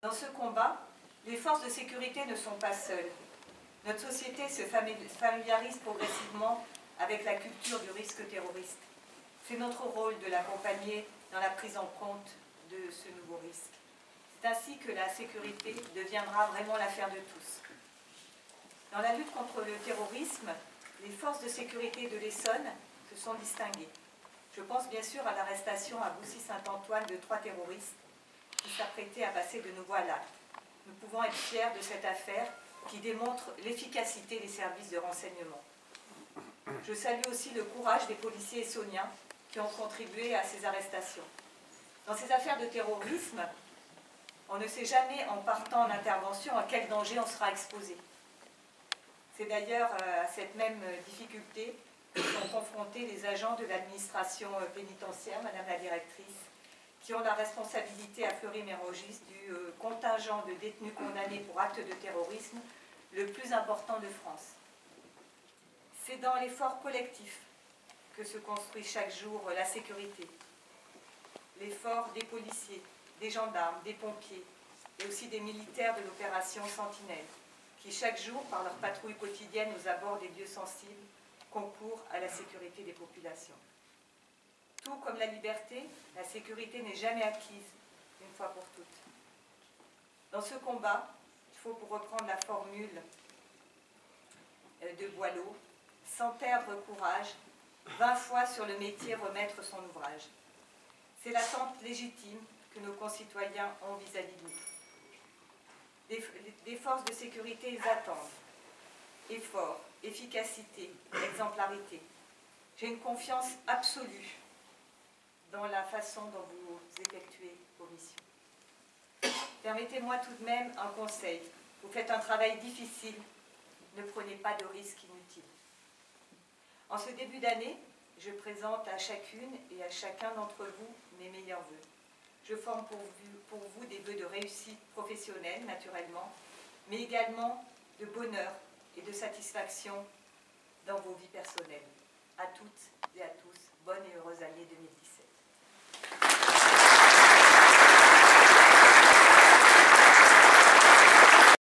Dans ce combat, les forces de sécurité ne sont pas seules. Notre société se familiarise progressivement avec la culture du risque terroriste. C'est notre rôle de l'accompagner dans la prise en compte de ce nouveau risque. C'est ainsi que la sécurité deviendra vraiment l'affaire de tous. Dans la lutte contre le terrorisme, les forces de sécurité de l'Essonne se sont distinguées. Je pense bien sûr à l'arrestation à Boussy-Saint-Antoine de 3 terroristes qui s'apprêtaient à passer de nouveau à l'acte. Nous pouvons être fiers de cette affaire qui démontre l'efficacité des services de renseignement. Je salue aussi le courage des policiers essonniens qui ont contribué à ces arrestations. Dans ces affaires de terrorisme, on ne sait jamais en partant en intervention à quel danger on sera exposé. C'est d'ailleurs à cette même difficulté que sont confrontés les agents de l'administration pénitentiaire, Madame la Directrice, qui ont la responsabilité à Fleury-Mérogis du contingent de détenus condamnés pour actes de terrorisme le plus important de France. C'est dans l'effort collectif que se construit chaque jour la sécurité. L'effort des policiers, des gendarmes, des pompiers et aussi des militaires de l'opération Sentinelle, qui chaque jour, par leur patrouille quotidienne aux abords des lieux sensibles, concourent à la sécurité des populations. Tout comme la liberté, la sécurité n'est jamais acquise une fois pour toutes. Dans ce combat, il faut, pour reprendre la formule de Boileau, sans perdre courage, 20 fois sur le métier remettre son ouvrage. C'est l'attente légitime que nos concitoyens ont vis-à-vis de nous. Des forces de sécurité, ils attendent effort, efficacité, exemplarité. J'ai une confiance absolue dans la façon dont vous effectuez vos missions. Permettez-moi tout de même un conseil. Vous faites un travail difficile, ne prenez pas de risques inutiles. En ce début d'année, je présente à chacune et à chacun d'entre vous mes meilleurs vœux. Je forme pour vous des vœux de réussite professionnelle, naturellement, mais également de bonheur et de satisfaction dans vos vies personnelles. À toutes et à tous, bonne et heureuse année 2017.